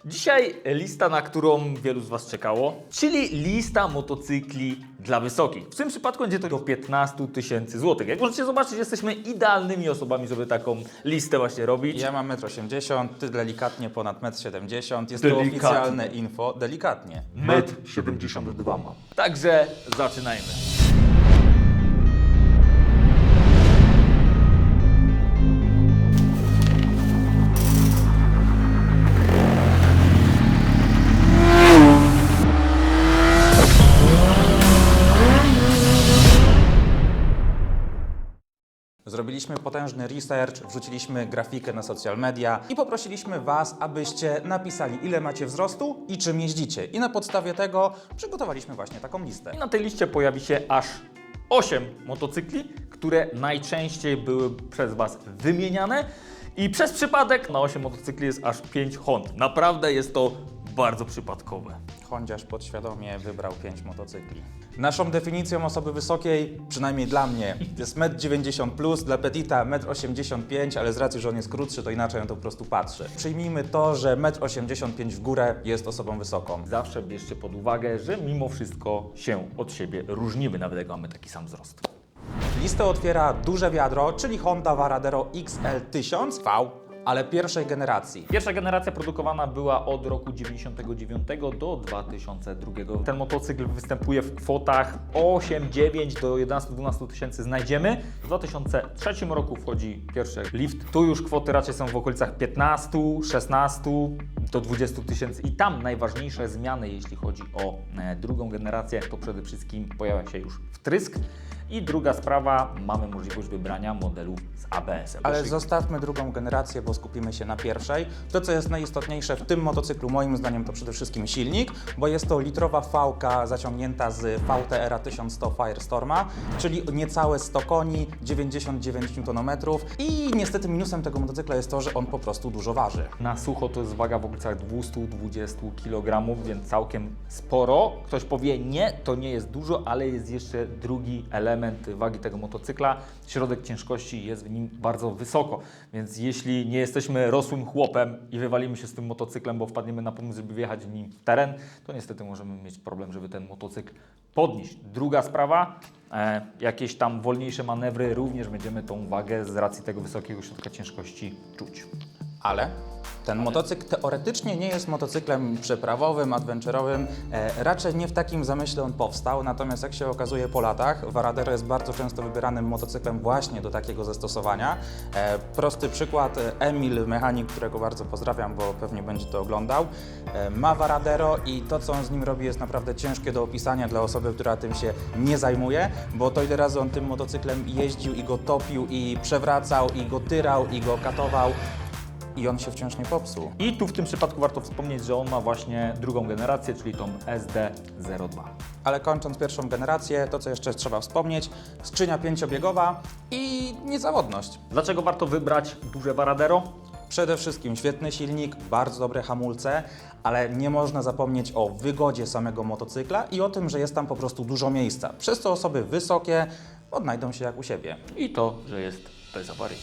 Dzisiaj lista, na którą wielu z Was czekało, czyli lista motocykli dla wysokich. W tym przypadku będzie to do 15 000 złotych. Jak możecie zobaczyć, jesteśmy idealnymi osobami, żeby taką listę właśnie robić. Ja mam 1,80 m, ty delikatnie ponad 1,70 m. Jest Delikatnie. to oficjalne info. Delikatnie. 1,72 m mam. Także zaczynajmy. Zrobiliśmy potężny research, wrzuciliśmy grafikę na social media i poprosiliśmy Was, abyście napisali, ile macie wzrostu i czym jeździcie. I na podstawie tego przygotowaliśmy właśnie taką listę. I na tej liście pojawi się aż 8 motocykli, które najczęściej były przez Was wymieniane. I przez przypadek na 8 motocykli jest aż 5 Hond. Naprawdę jest to bardzo przypadkowe. Hondziarz podświadomie wybrał 5 motocykli. Naszą definicją osoby wysokiej, przynajmniej dla mnie, jest 1,90 m+, dla Petita 1,85 m, ale z racji, że on jest krótszy, to inaczej na to po prostu patrzy. Przyjmijmy to, że 1,85 m w górę jest osobą wysoką. Zawsze bierzcie pod uwagę, że mimo wszystko się od siebie różnimy, nawet jak mamy taki sam wzrost. Listę otwiera duże wiadro, czyli Honda Varadero XL1000 V, ale pierwszej generacji. Pierwsza generacja produkowana była od roku 99 do 2002. Ten motocykl występuje w kwotach 8, 9 do 11-12 tysięcy znajdziemy. W 2003 roku wchodzi pierwszy lift. Tu już kwoty raczej są w okolicach 15, 16 do 20 tysięcy i tam najważniejsze zmiany, jeśli chodzi o drugą generację, to przede wszystkim pojawia się już wtrysk. I druga sprawa, mamy możliwość wybrania modelu z ABS-em. Ale zostawmy drugą generację, bo skupimy się na pierwszej. To, co jest najistotniejsze w tym motocyklu, moim zdaniem, to przede wszystkim silnik, bo jest to litrowa V-ka zaciągnięta z VTR 1100 Firestorma, czyli niecałe 100 koni, 99 Nm i niestety minusem tego motocykla jest to, że on po prostu dużo waży. Na sucho to jest waga w okolicach 220 kg, więc całkiem sporo. Ktoś powie, nie, to nie jest dużo, ale jest jeszcze drugi element wagi tego motocykla. Środek ciężkości jest w nim bardzo wysoko, więc jeśli nie jesteśmy rosłym chłopem i wywalimy się z tym motocyklem, bo wpadniemy na pomysł, żeby wjechać w nim w teren, to niestety możemy mieć problem, żeby ten motocykl podnieść. Druga sprawa, jakieś tam wolniejsze manewry, również będziemy tą wagę z racji tego wysokiego środka ciężkości czuć. Ale ten motocykl teoretycznie nie jest motocyklem przeprawowym, adventure'owym. Raczej nie w takim zamyśle on powstał, natomiast jak się okazuje po latach, Varadero jest bardzo często wybieranym motocyklem właśnie do takiego zastosowania. Prosty przykład, Emil, mechanik, którego bardzo pozdrawiam, bo pewnie będzie to oglądał, ma Varadero i to, co on z nim robi, jest naprawdę ciężkie do opisania dla osoby, która tym się nie zajmuje, bo to ile razy on tym motocyklem jeździł i go topił, i przewracał, i go tyrał, i go katował. I on się wciąż nie popsuł. I tu w tym przypadku warto wspomnieć, że on ma właśnie drugą generację, czyli tą SD02. Ale kończąc pierwszą generację, to co jeszcze trzeba wspomnieć, skrzynia 5-biegowa i niezawodność. Dlaczego warto wybrać duże Varadero? Przede wszystkim świetny silnik, bardzo dobre hamulce, ale nie można zapomnieć o wygodzie samego motocykla i o tym, że jest tam po prostu dużo miejsca. Przez co osoby wysokie odnajdą się jak u siebie. I to, że jest bezawaryjny.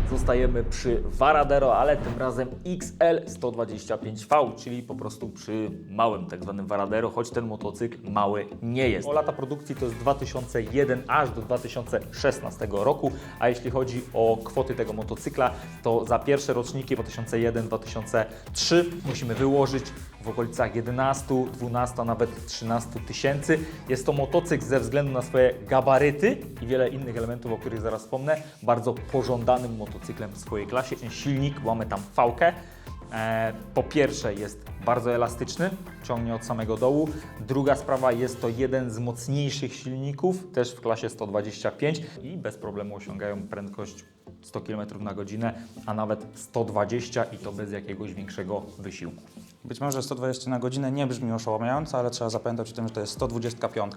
Zostajemy przy Varadero, ale tym razem XL125V, czyli po prostu przy małym tak zwanym Varadero, choć ten motocykl mały nie jest. O lata produkcji to jest 2001 aż do 2016 roku, a jeśli chodzi o kwoty tego motocykla, to za pierwsze roczniki 2001-2003 musimy wyłożyć w okolicach 11, 12, a nawet 13 tysięcy. Jest to motocykl ze względu na swoje gabaryty i wiele innych elementów, o których zaraz wspomnę, bardzo pożądanym motocyklem w swojej klasie. Ten silnik, mamy tam V-kę. Po pierwsze jest bardzo elastyczny, ciągnie od samego dołu. Druga sprawa, jest to jeden z mocniejszych silników, też w klasie 125 i bez problemu osiągają prędkość 100 km na godzinę, a nawet 120 i to bez jakiegoś większego wysiłku. Być może 120 na godzinę nie brzmi oszołomiająco, ale trzeba zapamiętać o tym, że to jest 125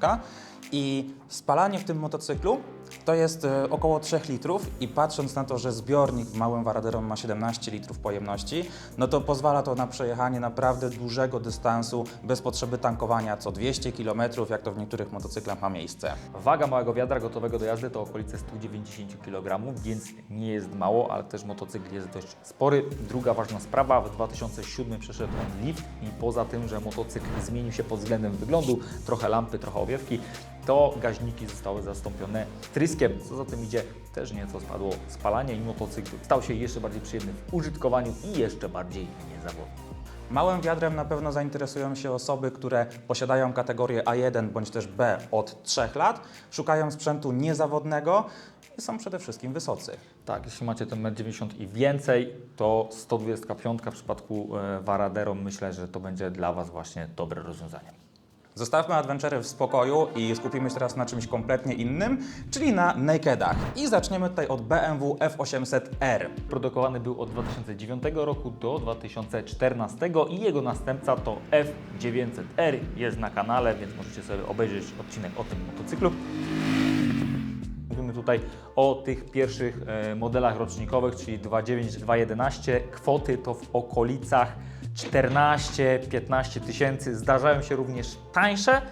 i spalanie w tym motocyklu to jest około 3 litrów i patrząc na to, że zbiornik w małym Varadero ma 17 litrów pojemności, no to pozwala to na przejechanie naprawdę naprawdę dużego dystansu bez potrzeby tankowania co 200 km, jak to w niektórych motocyklach ma miejsce. Waga małego wiadra gotowego do jazdy to okolice 190 kg, więc nie jest mało, ale też motocykl jest dość spory. Druga ważna sprawa, w 2007 przeszedł on lift i poza tym, że motocykl zmienił się pod względem wyglądu, trochę lampy, trochę owiewki, to gaźniki zostały zastąpione tryskiem. Co za tym idzie, też nieco spadło spalanie i motocykl stał się jeszcze bardziej przyjemny w użytkowaniu i jeszcze bardziej niezawodny. Małym wiadrem na pewno zainteresują się osoby, które posiadają kategorię A1 bądź też B od 3 lat, szukają sprzętu niezawodnego i są przede wszystkim wysocy. Tak, jeśli macie ten 1,90 m i więcej, to 125 w przypadku Varadero myślę, że to będzie dla Was właśnie dobre rozwiązanie. Zostawmy adventury w spokoju i skupimy się teraz na czymś kompletnie innym, czyli na nakedach. I zaczniemy tutaj od BMW F800R. Produkowany był od 2009 roku do 2014 i jego następca to F900R. Jest na kanale, więc możecie sobie obejrzeć odcinek o tym motocyklu. Mówimy tutaj o tych pierwszych modelach rocznikowych, czyli 2.9, 2.11. Kwoty to w okolicach 14-15 tysięcy. Zdarzają się również tańsze,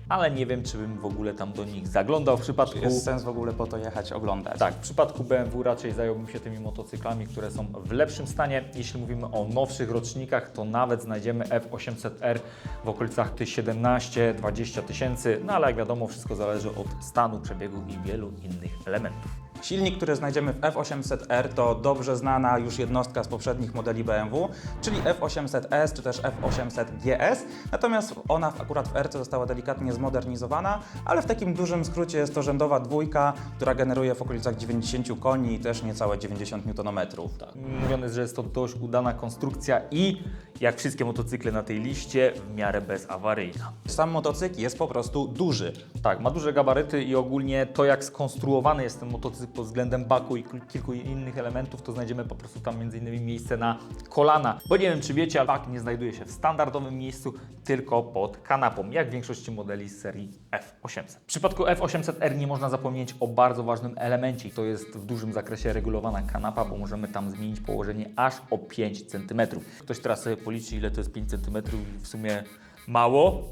ale nie wiem, czy bym w ogóle tam do nich zaglądał. W przypadku... Jest sens w ogóle po to jechać, oglądać. Tak, w przypadku BMW raczej zająłbym się tymi motocyklami, które są w lepszym stanie. Jeśli mówimy o nowszych rocznikach, to nawet znajdziemy F800R w okolicach 17-20 tysięcy, no ale jak wiadomo, wszystko zależy od stanu, przebiegu i wielu innych elementów. Silnik, który znajdziemy w F800R, to dobrze znana już jednostka z poprzednich modeli BMW, czyli F800S czy też F800GS, natomiast ona akurat w R została delikatnie zmodernizowana, ale w takim dużym skrócie jest to rzędowa dwójka, która generuje w okolicach 90 koni i też niecałe 90 Nm. Tak. Mówione jest, że jest to dość udana konstrukcja i jak wszystkie motocykle na tej liście, w miarę bezawaryjna. Sam motocykl jest po prostu duży. Tak, ma duże gabaryty i ogólnie to, jak skonstruowany jest ten motocykl pod względem baku i kilku innych elementów, to znajdziemy po prostu tam m.in. miejsce na kolana. Bo nie wiem, czy wiecie, ale bak nie znajduje się w standardowym miejscu, tylko pod kanapą, jak w większości modeli z serii F800. W przypadku F800R nie można zapomnieć o bardzo ważnym elemencie i to jest w dużym zakresie regulowana kanapa, bo możemy tam zmienić położenie aż o 5 cm. Ktoś teraz sobie policzy, ile to jest 5 cm i w sumie mało.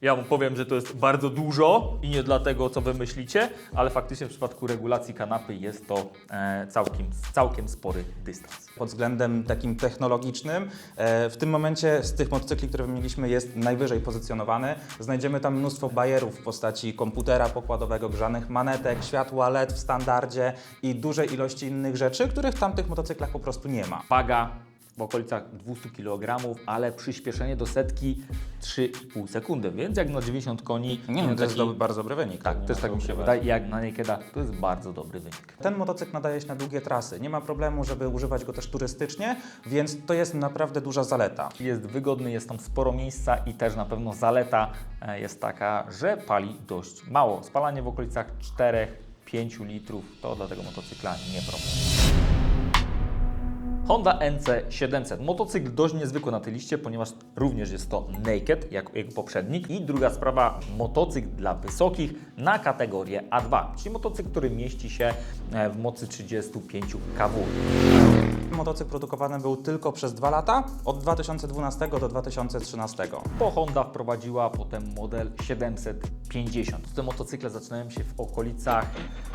Ja Wam powiem, że to jest bardzo dużo i nie dlatego, co Wy myślicie, ale faktycznie w przypadku regulacji kanapy jest to całkiem spory dystans. Pod względem takim technologicznym, w tym momencie z tych motocykli, które wymieniliśmy, jest najwyżej pozycjonowany. Znajdziemy tam mnóstwo bajerów w postaci komputera pokładowego, grzanych manetek, światła LED w standardzie i dużej ilości innych rzeczy, których w tamtych motocyklach po prostu nie ma. Waga w okolicach 200 kg, ale przyspieszenie do setki 3,5 sekundy, więc jak na 90 koni... To jest bardzo dobry wynik. Tak, też tak mi się wydaje. Jak na Nakeda to jest bardzo dobry wynik. Ten motocykl nadaje się na długie trasy. Nie ma problemu, żeby używać go też turystycznie, więc to jest naprawdę duża zaleta. Jest wygodny, jest tam sporo miejsca i też na pewno zaleta jest taka, że pali dość mało. Spalanie w okolicach 4-5 litrów to dla tego motocykla nie problem. Honda NC700. Motocykl dość niezwykły na tej liście, ponieważ również jest to naked, jak jego poprzednik. I druga sprawa, motocykl dla wysokich na kategorię A2, czyli motocykl, który mieści się w mocy 35 kW. Motocykl produkowany był tylko przez 2 lata, od 2012 do 2013. Bo Honda wprowadziła potem model 750. Te motocykle zaczynają się w okolicach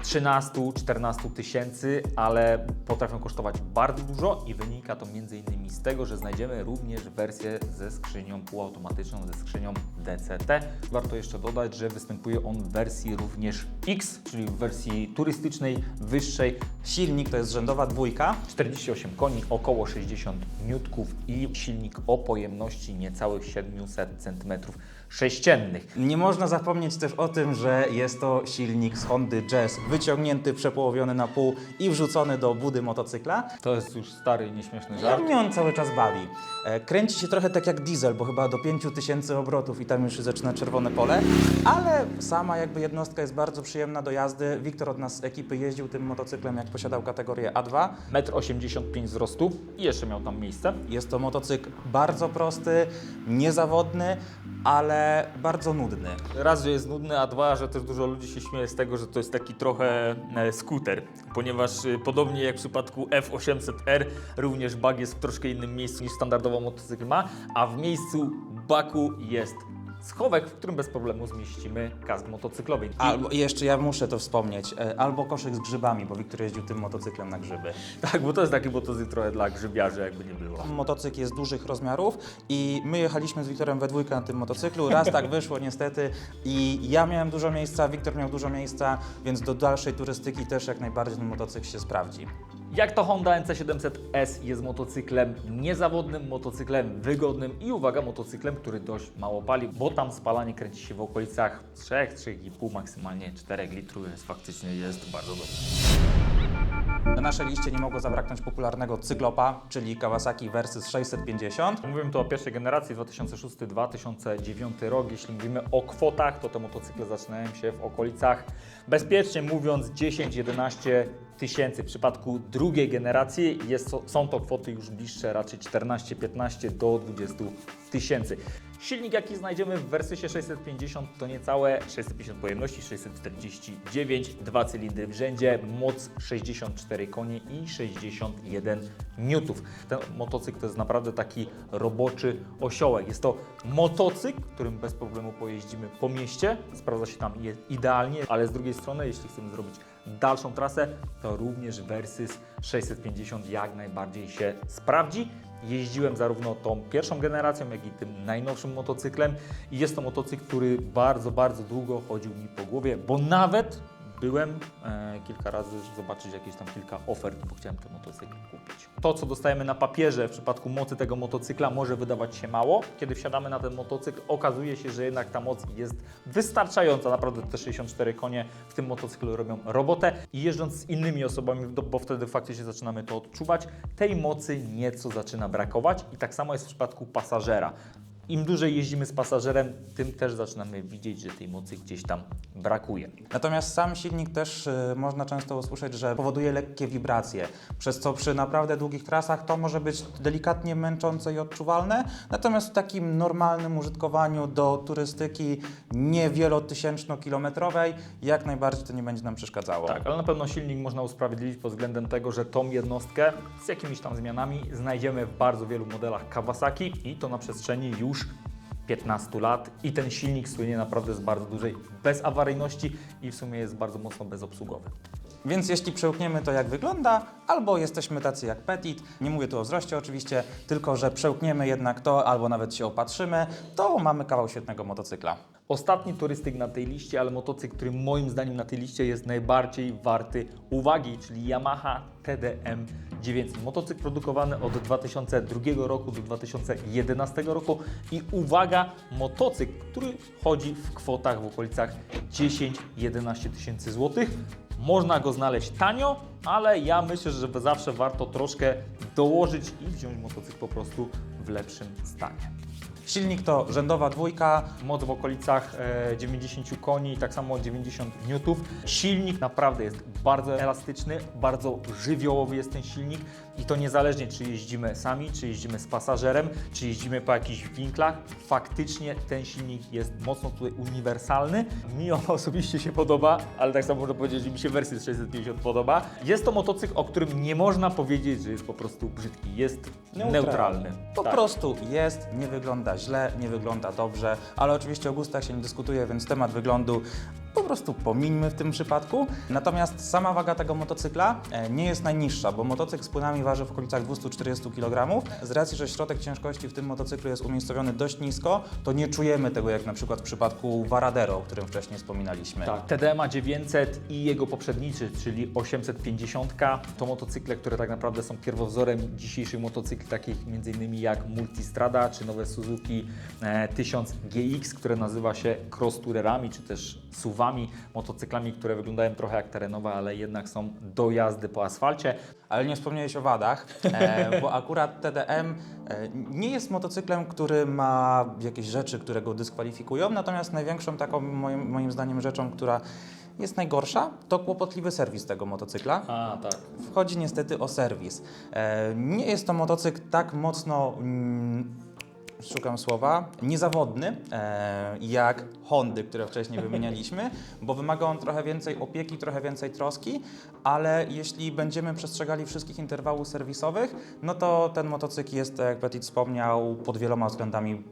13-14 tysięcy, ale potrafią kosztować bardzo dużo i wynika to m.in. z tego, że znajdziemy również wersję ze skrzynią półautomatyczną, ze skrzynią DCT. Warto jeszcze dodać, że występuje on w wersji również X, czyli w wersji turystycznej, wyższej. Silnik to jest rzędowa dwójka. 48 koni, około 60 N i silnik o pojemności niecałych 700 cm3. Nie można zapomnieć też o tym, że jest to silnik z Hondy Jazz, wyciągnięty, przepołowiony na pół i wrzucony do budy motocykla. To jest już stary i nieśmieszny żart. Mnie on cały czas bawi. Kręci się trochę tak jak diesel, bo chyba do 5000 obrotów i tam już się zaczyna czerwone pole, ale sama jakby jednostka jest bardzo przyjemna do jazdy. Wiktor od nas z ekipy jeździł tym motocyklem, jak posiadał kategorię A2. 1,85 m wzrostu i jeszcze miał tam miejsce. Jest to motocykl bardzo prosty, niezawodny, ale bardzo nudny. Raz, że jest nudny, a dwa, że też dużo ludzi się śmieje z tego, że to jest taki trochę skuter, ponieważ podobnie jak w przypadku F800R, również bag jest w troszkę innym miejscu niż standardowo lewo motocykl ma, a w miejscu baku jest schowek, w którym bez problemu zmieścimy kask motocyklowy. Albo jeszcze ja muszę to wspomnieć, albo koszyk z grzybami, bo Wiktor jeździł tym motocyklem na grzyby. Tak, bo to jest taki motocykl trochę dla grzybiarzy, jakby nie było. Motocykl jest dużych rozmiarów i my jechaliśmy z Wiktorem we dwójkę na tym motocyklu. Raz tak wyszło niestety i ja miałem dużo miejsca, Wiktor miał dużo miejsca, więc do dalszej turystyki też jak najbardziej ten motocykl się sprawdzi. Jak to Honda NC700S jest motocyklem niezawodnym, motocyklem wygodnym i uwaga, motocyklem, który dość mało pali, bo tam spalanie kręci się w okolicach 3,5, maksymalnie 4 litrów, więc faktycznie jest bardzo dobrze. Na naszej liście nie mogło zabraknąć popularnego cyklopa, czyli Kawasaki Versys 650. Mówimy tu o pierwszej generacji, 2006-2009 rok. Jeśli mówimy o kwotach, to te motocykle zaczynają się w okolicach, bezpiecznie mówiąc, 10-11 tysięcy. W przypadku drugiej generacji są to kwoty już bliższe, raczej 14-15 do 20 tysięcy. Silnik, jaki znajdziemy w Versysie 650, to niecałe 650 pojemności, 649, 2 cylindry w rzędzie, moc 64 konie i 61 newtów. Ten motocykl to jest naprawdę taki roboczy osiołek. Jest to motocykl, którym bez problemu pojeździmy po mieście, sprawdza się tam idealnie, ale z drugiej strony, jeśli chcemy zrobić dalszą trasę, to również Versys 650 jak najbardziej się sprawdzi. Jeździłem zarówno tą pierwszą generacją, jak i tym najnowszym motocyklem i jest to motocykl, który bardzo, bardzo długo chodził mi po głowie, bo nawet byłem kilka razy zobaczyć jakieś tam kilka ofert, bo chciałem ten motocykl kupić. To, co dostajemy na papierze w przypadku mocy tego motocykla, może wydawać się mało. Kiedy wsiadamy na ten motocykl, okazuje się, że jednak ta moc jest wystarczająca. Naprawdę te 64 konie w tym motocyklu robią robotę i jeżdżąc z innymi osobami, bo wtedy faktycznie zaczynamy to odczuwać, tej mocy nieco zaczyna brakować i tak samo jest w przypadku pasażera. Im dłużej jeździmy z pasażerem, tym też zaczynamy widzieć, że tej mocy gdzieś tam brakuje. Natomiast sam silnik też można często usłyszeć, że powoduje lekkie wibracje, przez co przy naprawdę długich trasach to może być delikatnie męczące i odczuwalne, natomiast w takim normalnym użytkowaniu do turystyki niewielotysięczno-kilometrowej jak najbardziej to nie będzie nam przeszkadzało. Tak, ale na pewno silnik można usprawiedliwić pod względem tego, że tą jednostkę z jakimiś tam zmianami znajdziemy w bardzo wielu modelach Kawasaki i to na przestrzeni już 15 lat i ten silnik słynie naprawdę z bardzo dużej bezawaryjności i w sumie jest bardzo mocno bezobsługowy. Więc jeśli przełkniemy to jak wygląda, albo jesteśmy tacy jak Petit, nie mówię tu o wzroście oczywiście, tylko że przełkniemy jednak to, albo nawet się opatrzymy, to mamy kawał świetnego motocykla. Ostatni turystyk na tej liście, ale motocykl, który moim zdaniem na tej liście jest najbardziej warty uwagi, czyli Yamaha TDM 900. Motocykl produkowany od 2002 roku do 2011 roku i uwaga, motocykl, który chodzi w kwotach w okolicach 10-11 tysięcy złotych. Można go znaleźć tanio, ale ja myślę, że zawsze warto troszkę dołożyć i wziąć motocykl po prostu w lepszym stanie. Silnik to rzędowa dwójka. Moc w okolicach 90 koni, tak samo 90 newtów. Silnik naprawdę jest bardzo elastyczny, bardzo żywiołowy jest ten silnik i to niezależnie czy jeździmy sami, czy jeździmy z pasażerem, czy jeździmy po jakichś winklach. Faktycznie ten silnik jest mocno tutaj uniwersalny. Mi on osobiście się podoba, ale tak samo można powiedzieć, że mi się Versys 650 podoba. Jest to motocykl, o którym nie można powiedzieć, że jest po prostu brzydki. Jest neutralny. Po prostu jest, nie wygląda źle, nie wygląda dobrze, ale oczywiście o gustach się nie dyskutuje, więc temat wyglądu po prostu pomińmy w tym przypadku. Natomiast sama waga tego motocykla nie jest najniższa, bo motocykl z płynami waży w okolicach 240 kg. Z racji, że środek ciężkości w tym motocyklu jest umiejscowiony dość nisko, to nie czujemy tego jak na przykład w przypadku Varadero, o którym wcześniej wspominaliśmy. Tak, TDM 900 i jego poprzedniczy, czyli 850, to motocykle, które tak naprawdę są pierwowzorem dzisiejszych motocykli, takich m.in. jak Multistrada czy nowe Suzuki 1000 GX, które nazywa się cross tourerami czy też SUV-ami, motocyklami, które wyglądają trochę jak terenowe, ale jednak są do jazdy po asfalcie. Ale nie wspomniałeś o wadach, bo akurat TDM nie jest motocyklem, który ma jakieś rzeczy, które go dyskwalifikują, natomiast największą taką moim zdaniem rzeczą, która jest najgorsza, to kłopotliwy serwis tego motocykla. A, tak. Wchodzi niestety o serwis. Nie jest to motocykl tak mocno szukam słowa, niezawodny, jak Hondy, które wcześniej wymienialiśmy, bo wymaga on trochę więcej opieki, trochę więcej troski, ale jeśli będziemy przestrzegali wszystkich interwałów serwisowych, no to ten motocykl jest, jak Petit wspomniał, pod wieloma względami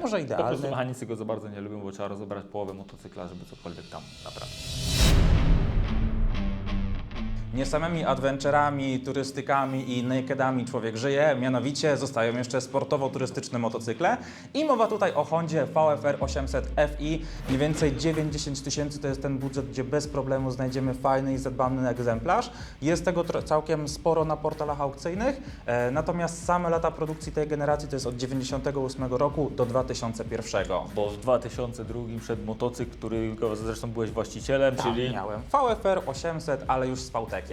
może Po prostu idealny. mechanicy go za bardzo nie lubią, bo trzeba rozebrać połowę motocykla, żeby cokolwiek tam naprawić. Nie samymi adventurami, turystykami i nakedami człowiek żyje, mianowicie zostają jeszcze sportowo-turystyczne motocykle. I mowa tutaj o Hondzie VFR 800 FI, mniej więcej 9-10 tysięcy to jest ten budżet, gdzie bez problemu znajdziemy fajny i zadbany egzemplarz. Jest tego całkiem sporo na portalach aukcyjnych, natomiast same lata produkcji tej generacji to jest od 98 roku do 2001. Bo w 2002 przed motocykl, którego zresztą byłeś właścicielem, czyli... Miałem VFR 800, ale już z VTEC.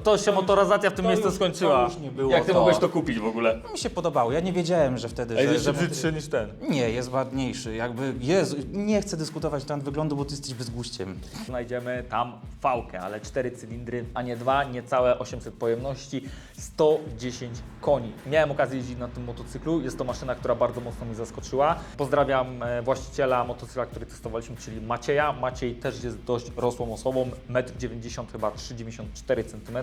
To się motoryzacja w tym to miejscu już- skończyła. to już nie było Jak ty to. mogłeś to kupić w ogóle? Mi się podobało, ja nie wiedziałem, że wtedy, A jest że jeszcze brzydszy niż ten. Nie, jest ładniejszy, jakby, Jezu, nie chcę dyskutować na temat wyglądu, bo ty jesteś bezguściem. Znajdziemy tam V-kę, ale 4 cylindry, a nie 2, niecałe 800 pojemności, 110 koni. Miałem okazję jeździć na tym motocyklu, jest to maszyna, która bardzo mocno mnie zaskoczyła. Pozdrawiam właściciela motocykla, który testowaliśmy, czyli Macieja. Maciej też jest dość rosłą osobą, 1,90 m, chyba 3,94 cm,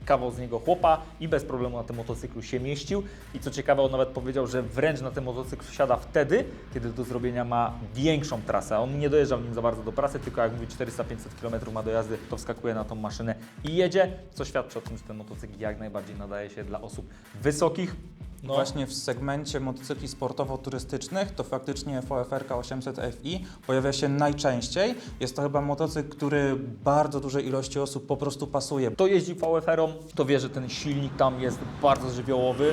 kawał z niego chłopa i bez problemu na tym motocyklu się mieścił. I co ciekawe, on nawet powiedział, że wręcz na ten motocykl wsiada wtedy, kiedy do zrobienia ma większą trasę. On nie dojeżdżał nim za bardzo do pracy, tylko jak mówi 400-500 km ma do jazdy, to wskakuje na tą maszynę i jedzie, co świadczy o tym, że ten motocykl jak najbardziej nadaje się dla osób wysokich. No. Właśnie w segmencie motocykli sportowo-turystycznych to faktycznie VFR 800 FI pojawia się najczęściej. Jest to chyba motocykl, który bardzo dużej ilości osób po prostu pasuje. Kto jeździ VFR-om, to wie, że ten silnik tam jest bardzo żywiołowy.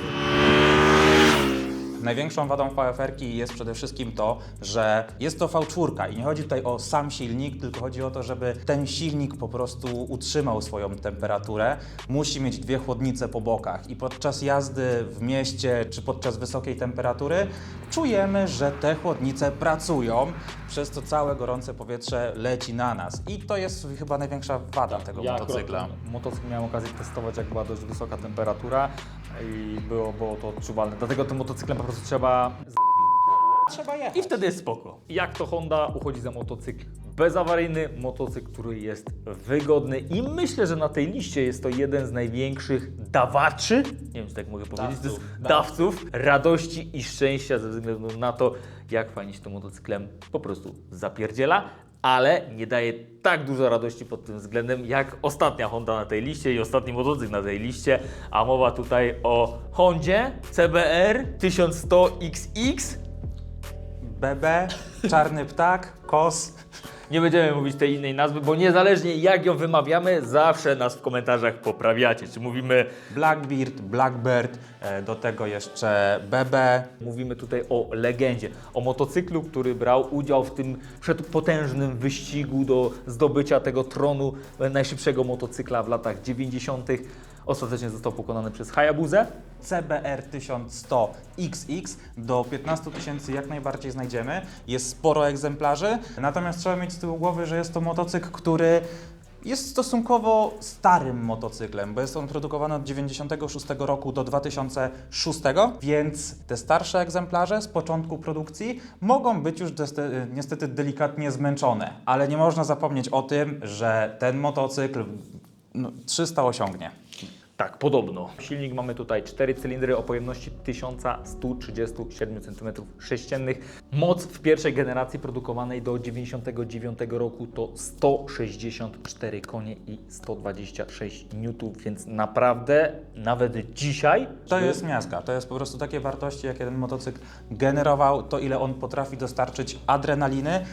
Największą wadą VFR-ki jest przede wszystkim to, że jest to V4 i nie chodzi tutaj o sam silnik, tylko chodzi o to, żeby ten silnik po prostu utrzymał swoją temperaturę. Musi mieć dwie chłodnice po bokach i podczas jazdy w mieście czy podczas wysokiej temperatury czujemy, że te chłodnice pracują, przez co całe gorące powietrze leci na nas. I to jest chyba największa wada tego motocykla. akurat motocykl miałem okazję testować, jak była dość wysoka temperatura i było to odczuwalne. Dlatego tym motocyklem po prostu trzeba Trzeba jechać. i wtedy jest spoko. Jak to Honda uchodzi za motocykl bezawaryjny, motocykl, który jest wygodny i myślę, że na tej liście jest to jeden z największych dawaczy, nie wiem, czy tak mogę powiedzieć, to jest dawców radości i szczęścia ze względu na to, jak fajnie się tym motocyklem po prostu zapierdziela, ale nie daje tak dużo radości pod tym względem, jak ostatnia Honda na tej liście i ostatni motocykl na tej liście, a mowa tutaj o Hondzie CBR 1100XX. BB, czarny ptak, kos. Nie będziemy mówić tej innej nazwy, bo niezależnie jak ją wymawiamy, zawsze nas w komentarzach poprawiacie. Czy mówimy, Blackbeard, Blackbird, do tego jeszcze BB. mówimy tutaj o legendzie, o motocyklu, który brał udział w tym przedpotężnym wyścigu do zdobycia tego tronu najszybszego motocykla w latach 90. Ostatecznie został pokonany przez Hayabusę. CBR 1100 XX do 15 tysięcy jak najbardziej znajdziemy. Jest sporo egzemplarzy, natomiast trzeba mieć z tyłu głowy, że jest to motocykl, który jest stosunkowo starym motocyklem, bo jest on produkowany od 96 roku do 2006, więc te starsze egzemplarze z początku produkcji mogą być już niestety delikatnie zmęczone, ale nie można zapomnieć o tym, że ten motocykl 300 osiągnie. Tak, podobno. Silnik mamy tutaj 4 cylindry o pojemności 1137 cm3. Moc w pierwszej generacji produkowanej do 99 roku to 164 konie i 126 N, więc naprawdę nawet dzisiaj To jest miazga, to jest po prostu takie wartości, jakie ten motocykl generował, to ile on potrafi dostarczyć adrenaliny.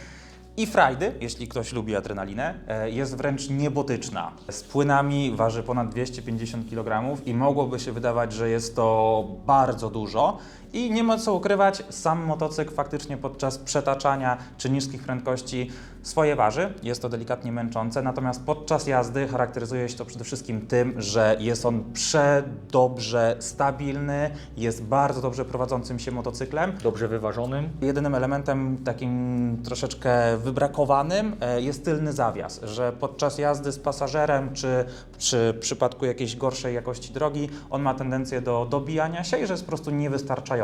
I frajdy, jeśli ktoś lubi adrenalinę, jest wręcz niebotyczna. Z płynami waży ponad 250 kg i mogłoby się wydawać, że jest to bardzo dużo. I nie ma co ukrywać, sam motocykl faktycznie podczas przetaczania czy niskich prędkości swoje waży. Jest to delikatnie męczące, natomiast podczas jazdy charakteryzuje się to przede wszystkim tym, że jest on przedobrze stabilny, jest bardzo dobrze prowadzącym się motocyklem. dobrze wyważonym. Jedynym elementem takim troszeczkę wybrakowanym jest tylny zawias, że podczas jazdy z pasażerem czy przy przypadku jakiejś gorszej jakości drogi on ma tendencję do dobijania się i że jest po prostu niewystarczający.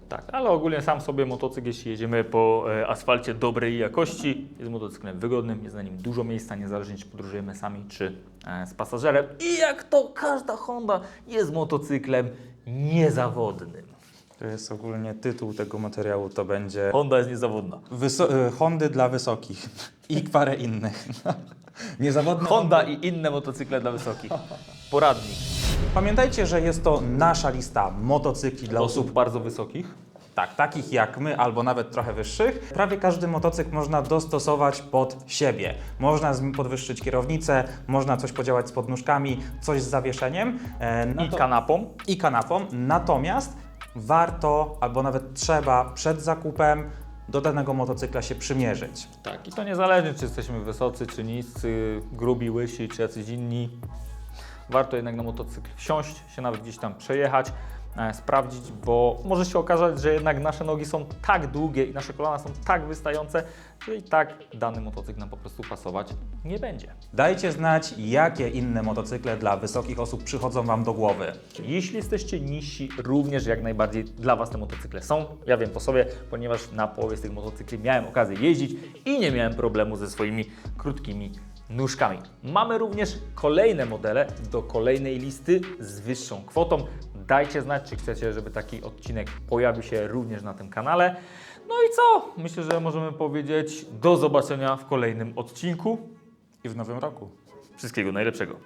Tak, ale ogólnie sam sobie motocykl, jeśli jedziemy po asfalcie dobrej jakości, jest motocyklem wygodnym, jest na nim dużo miejsca, niezależnie czy podróżujemy sami, czy z pasażerem. I jak to każda Honda jest motocyklem niezawodnym. To jest ogólnie tytuł tego materiału, to będzie Honda jest niezawodna. Hondy dla wysokich i parę innych. Niezawodne Honda i inne motocykle dla wysokich. Poradnik. Pamiętajcie, że jest to nasza lista motocykli dla osób, Osób bardzo wysokich. tak, takich jak my, albo nawet trochę wyższych. Prawie każdy motocykl można dostosować pod siebie. Można podwyższyć kierownicę, można coś podziałać z podnóżkami, coś z zawieszeniem Kanapą. i kanapą. Natomiast warto, albo nawet trzeba przed zakupem do danego motocykla się przymierzyć. Tak, i to niezależnie, czy jesteśmy wysocy, czy niscy, grubi, łysi, czy jacyś inni. Warto jednak na motocykl wsiąść, się nawet gdzieś tam przejechać, sprawdzić, bo może się okazać, że jednak nasze nogi są tak długie i nasze kolana są tak wystające, że i tak dany motocykl nam po prostu pasować nie będzie. Dajcie znać, jakie inne motocykle dla wysokich osób przychodzą Wam do głowy. Jeśli jesteście niżsi, również jak najbardziej dla Was te motocykle są. Ja wiem po sobie, ponieważ na połowie z tych motocykli miałem okazję jeździć i nie miałem problemu ze swoimi krótkimi nóżkami. Mamy również kolejne modele do kolejnej listy z wyższą kwotą. Dajcie znać, czy chcecie, żeby taki odcinek pojawił się również na tym kanale. No i co? Myślę, że możemy powiedzieć do zobaczenia w kolejnym odcinku. I w nowym roku. Wszystkiego najlepszego.